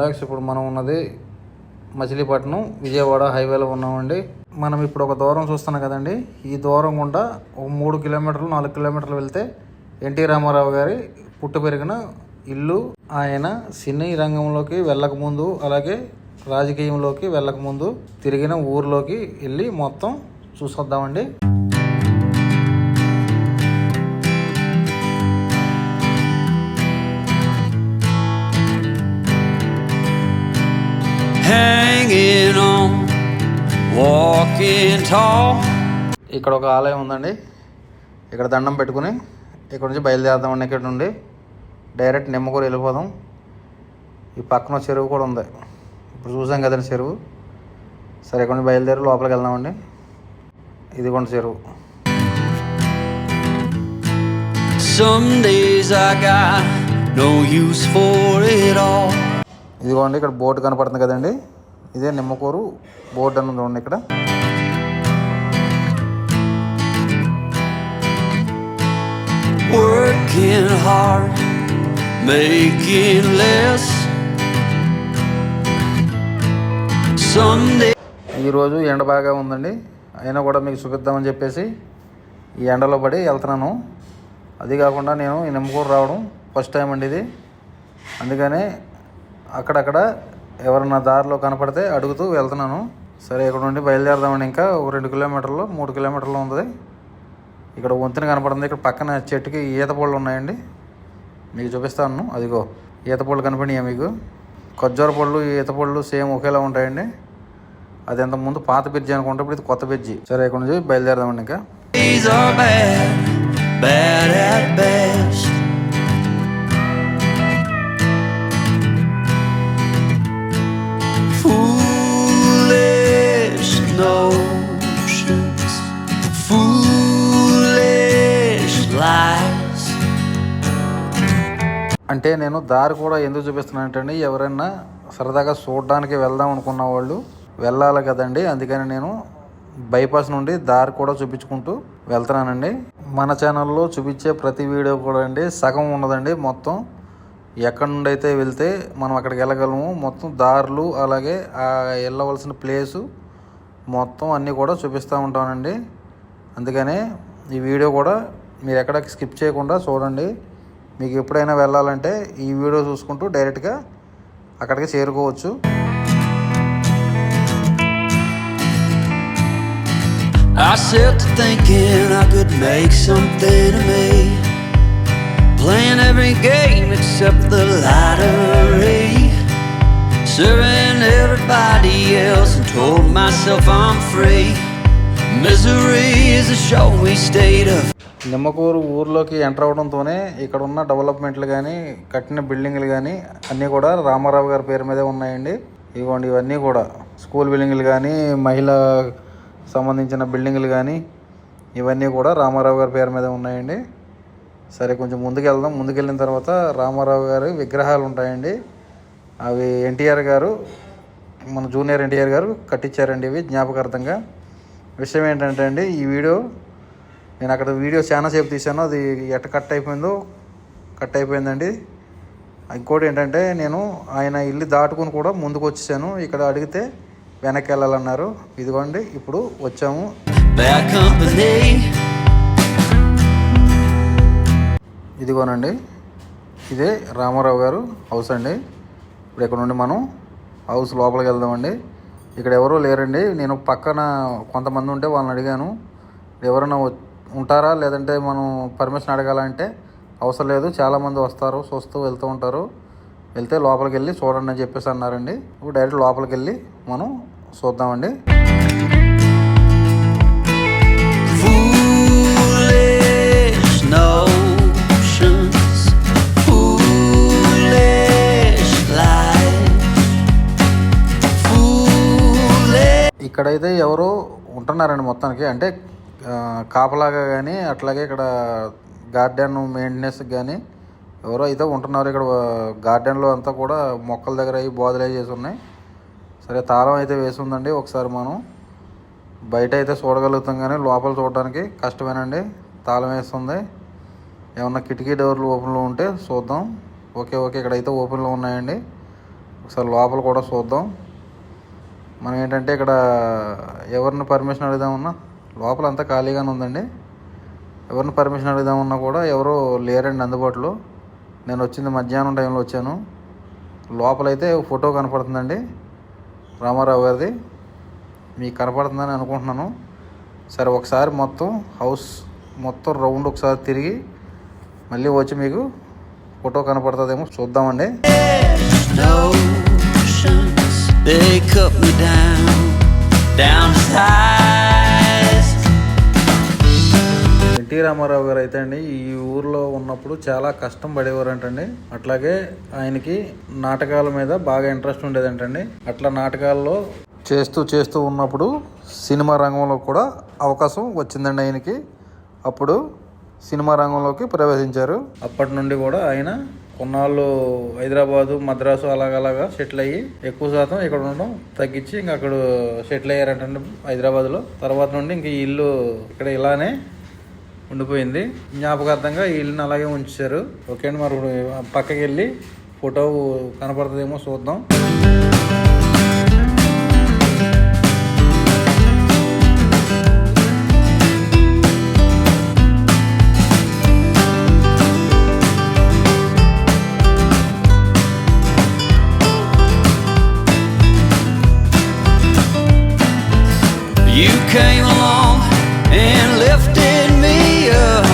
Relax. ఇప్పుడు మనం ఉన్నది మచిలీపట్నం విజయవాడ హైవేలో ఉన్నామండి. మనం ఇప్పుడు ఒక దూరం చూస్తున్నాం కదండి. ఈ దూరం గుండా ఒక 3 కిలోమీటర్లు 4 కిలోమీటర్లు వెళ్తే ఎన్టీ రామారావు గారి పుట్టు పెరిగిన ఇల్లు. ఆయన సినీ రంగంలోకి వెళ్ళకముందు, అలాగే రాజకీయంలోకి వెళ్ళకముందు తిరిగిన ఊర్లోకి వెళ్ళి మొత్తం చూసొద్దామండి. Hanging on, walking tall. ఇక్కడ ఒక ఆలయం ఉందండి. ఇక్కడ దండం పెట్టుకుని ఇక్కడ నుంచి బయలుదేరదామండి. ఇక్కడ నుండి డైరెక్ట్ నిమ్మకూరు వెళ్ళిపోదాం. ఈ పక్కన చెరువు కూడా ఉంది. ఇప్పుడు చూసాం కదండి చెరువు. సరే ఇక్కడ నుంచి బయలుదేరి లోపలికి వెళ్దామండి. ఇదిగోండి చెరువు. Some days I got no use for it all. ఇదిగోండి ఇక్కడ బోర్డు కనపడుతుంది కదండి. ఇదే నిమ్మకూరు బోర్డు అని ఉంది ఇక్కడ. Working hard, making less. Someday. ఈరోజు ఎండ బాగా ఉందండి. అయినా కూడా మీకు చూపిద్దామని చెప్పేసి ఈ ఎండలో పడి వెళ్తున్నాను. అది కాకుండా నేను ఈ నిమ్మకూరు రావడం ఫస్ట్ టైం అండి ఇది. అందుకనే అక్కడక్కడ ఎవరన్నా దారిలో కనపడితే అడుగుతూ వెళ్తున్నాను. సరే ఇక్కడ నుండి బయలుదేరదామండి. ఇంకా ఒక 2 కిలోమీటర్లు 3 కిలోమీటర్లు ఉంది. ఇక్కడ వంతెన కనపడుతుంది. ఇక్కడ పక్కన చెట్టుకి ఈత పళ్ళు ఉన్నాయండి. మీకు చూపిస్తాను. అదిగో ఈత పళ్ళు కనపడినాయా మీకు? ఖర్జూర పళ్ళు ఈత పళ్ళు సేమ్ ఒకేలా ఉంటాయండి. అది ఎంత ముందు పాత బ్రిడ్జి అనుకుంటే ఇప్పుడు ఇది కొత్త బ్రిడ్జి. సరే ఇక్కడ నుంచి బయలుదేరదామండి. ఇంకా Bad at best. Foolish notions, foolish lies. అంటే నేను దారి కూడా ఎందుకు చూపిస్తున్నానంటే ఎవరైనా సరదాగా చూడడానికి వెళ్దాం అనుకున్న వాళ్ళు వెళ్ళాలి కదండి. అందుకని నేను బైపాస్ నుండి దారి కూడా చూపించుకుంటూ వెళ్తున్నానండి. మన ఛానల్లో చూపించే ప్రతి వీడియో కూడా అండి సగం ఉన్నదండి. మొత్తం ఎక్కడి నుండి అయితే వెళ్తే మనం అక్కడికి వెళ్ళగలము, మొత్తం దారులు, అలాగే ఆ వెళ్ళవలసిన ప్లేసు మొత్తం అన్నీ కూడా చూపిస్తూ ఉంటానండి. అందుకనే ఈ వీడియో కూడా మీరు ఎక్కడ స్కిప్ చేయకుండా చూడండి. మీకు ఎప్పుడైనా వెళ్ళాలంటే ఈ వీడియో చూసుకుంటూ డైరెక్ట్గా అక్కడికి చేరుకోవచ్చు. I set to thinking I could make something of me, playing every game except the lottery, serving everybody else and told myself I'm free. Misery is a show me state of. Nimmakuru ఊర్లోకి enter అవడంతోనే ఇక్కడ ఉన్న డెవలప్మెంట్లు కానీ కట్టిన బిల్డింగ్లు కానీ అన్నీ కూడా రామారావు గారి పేరు మీదే ఉన్నాయండి. ఇవ్వండి ఇవన్నీ కూడా స్కూల్ బిల్డింగ్లు కానీ మహిళా సంబంధించిన బిల్డింగ్లు కానీ ఇవన్నీ కూడా రామారావు గారి పేరు మీద ఉన్నాయండి. సరే కొంచెం ముందుకు వెళ్దాం. ముందుకు వెళ్ళిన తర్వాత రామారావు గారి విగ్రహాలు ఉంటాయండి. అవి ఎన్టీఆర్ గారు, మన జూనియర్ ఎన్టీఆర్ గారు కట్టించారండి. ఇవి జ్ఞాపకార్థంగా. విషయం ఏంటంటే అండి, ఈ వీడియో నేను అక్కడ వీడియో చాలా సేపు తీశాను. అది ఎట్ట కట్ అయిపోయిందండి. ఇంకోటి ఏంటంటే నేను ఆయన ఇల్లు దాటుకుని కూడా ముందుకు వచ్చేసాను. ఇక్కడ అడిగితే వెనక్కి వెళ్ళాలన్నారు. ఇదిగోండి ఇప్పుడు వచ్చాము. ఇదిగోనండి ఇదే రామారావు గారు హౌస్ అండి. ఇప్పుడు ఇక్కడ నుండి మనం హౌస్ లోపలికి వెళ్దామండి. ఇక్కడ ఎవరూ లేరండి. నేను పక్కన కొంతమంది ఉంటే వాళ్ళని అడిగాను, ఎవరైనా ఉంటారా లేదంటే మనం పర్మిషన్ అడగాలంటే అవసరం లేదు, చాలామంది వస్తారు చూస్తూ వెళ్తూ ఉంటారు, వెళ్తే లోపలికి వెళ్ళి చూడండి అని చెప్పేసి అన్నారండి. ఇప్పుడు డైరెక్ట్ లోపలికి వెళ్ళి మనం చూద్దామండి. ఇక్కడైతే ఎవరో ఉంటున్నారండి మొత్తానికి. అంటే కాపలాగా కానీ అట్లాగే ఇక్కడ గార్డెన్ మెయింటెనెన్స్ కానీ ఎవరో అయితే ఉంటున్నారు. ఇక్కడ గార్డెన్లో అంతా కూడా మొక్కల దగ్గర అవి బోదలే చేసి ఉన్నాయి. సరే తాళం అయితే వేసి ఉందండి. ఒకసారి మనం బయట అయితే చూడగలుగుతాం కానీ లోపల చూడడానికి కష్టమేనండి. తాళం వేస్తుంది. ఏమన్నా కిటికీ డోర్లు ఓపెన్లో ఉంటే చూద్దాం. ఓకే ఇక్కడైతే ఓపెన్లో ఉన్నాయండి. ఒకసారి లోపల కూడా చూద్దాం. మనం ఏంటంటే ఇక్కడ ఎవరిని పర్మిషన్ అడుగుదామన్నా లోపల అంతా ఖాళీగానే ఉందండి. ఎవరిని పర్మిషన్ అడుగుదామన్నా కూడా ఎవరు లేరండి అందుబాటులో. నేను వచ్చింది మధ్యాహ్నం టైంలో వచ్చాను. లోపలైతే ఫోటో కనపడుతుందండి రామారావు గారిది, మీకు కనపడుతుందని అనుకుంటున్నాను. సరే ఒకసారి మొత్తం హౌస్ మొత్తం రౌండ్ ఒకసారి తిరిగి మళ్ళీ వచ్చి మీకు ఫోటో కనపడుతుందేమో చూద్దామండి. They cut me down to size. NT Ramarao garu అయితే అండి ఈ ఊర్లో ఉన్నప్పుడు చాలా కష్టం పడేవారంటండి. అట్లాగే ఆయనకి నాటకాల మీద బాగా ఇంట్రెస్ట్ ఉండేదంటండి. అట్లా నాటకాల్లో చేస్తూ ఉన్నప్పుడు సినిమా రంగంలో కూడా అవకాశం వచ్చిందండి ఆయనకి. అప్పుడు సినిమా రంగంలోకి ప్రవేశించారు. అప్పటి నుండి కూడా ఆయన కొన్నాళ్ళు హైదరాబాదు, మద్రాసు అలాగలాగా సెటిల్ అయ్యి ఎక్కువ శాతం ఇక్కడ ఉండడం తగ్గించి ఇంకా అక్కడ సెటిల్ అయ్యారంటండి హైదరాబాద్లో. తర్వాత నుండి ఇంక ఈ ఇల్లు ఇక్కడ ఇలానే ఉండిపోయింది. జ్ఞాపకార్థంగా ఈ ఇల్లుని అలాగే ఉంచారు. ఓకే అండి, మరి పక్కకి వెళ్ళి ఫోటో కనపడుతుందేమో చూద్దాం. You came along and lifted me up.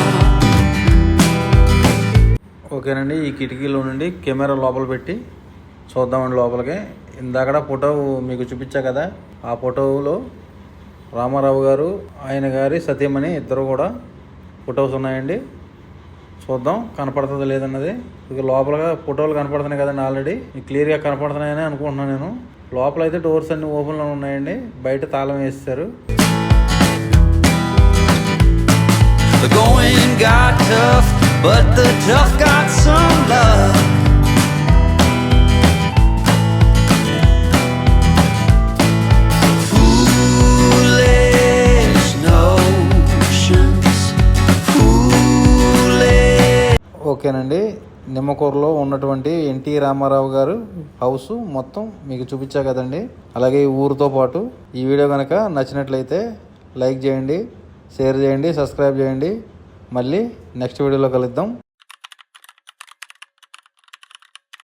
ఓకేనండి, ఈ కిటికీలో నుండి కెమెరా లోపల పెట్టి చూద్దామండి లోపలికి. ఇందాక ఫోటో మీకు చూపించా కదా, ఆ ఫోటోలో రామారావు గారు, ఆయన గారి సతీమణి ఇద్దరు కూడా ఫొటోస్ ఉన్నాయండి. చూద్దాం కనపడుతుందో లేదన్నది. ఇక లోపలగా ఫోటోలు కనపడుతున్నాయి కదండి, ఆల్రెడీ క్లియర్గా కనపడుతున్నాయని అనుకుంటున్నాను నేను. లోపల అయితే డోర్స్ అన్ని ఓపెన్లో ఉన్నాయండి, బయట తాళం వేస్తారు. The going got tough, but the tough got some love. Foolish notions, foolish. ఓకేనండి, నిమ్మకూరులో ఉన్నటువంటి ఎన్టీ రామారావు గారు హౌస్ మొత్తం మీకు చూపించా కదండి. అలాగే ఈ ఊరితో పాటు ఈ వీడియో కనుక నచ్చినట్లయితే లైక్ చేయండి, షేర్ చేయండి, సబ్స్క్రైబ్ చేయండి. మళ్ళీ నెక్స్ట్ వీడియోలో కలుద్దాం.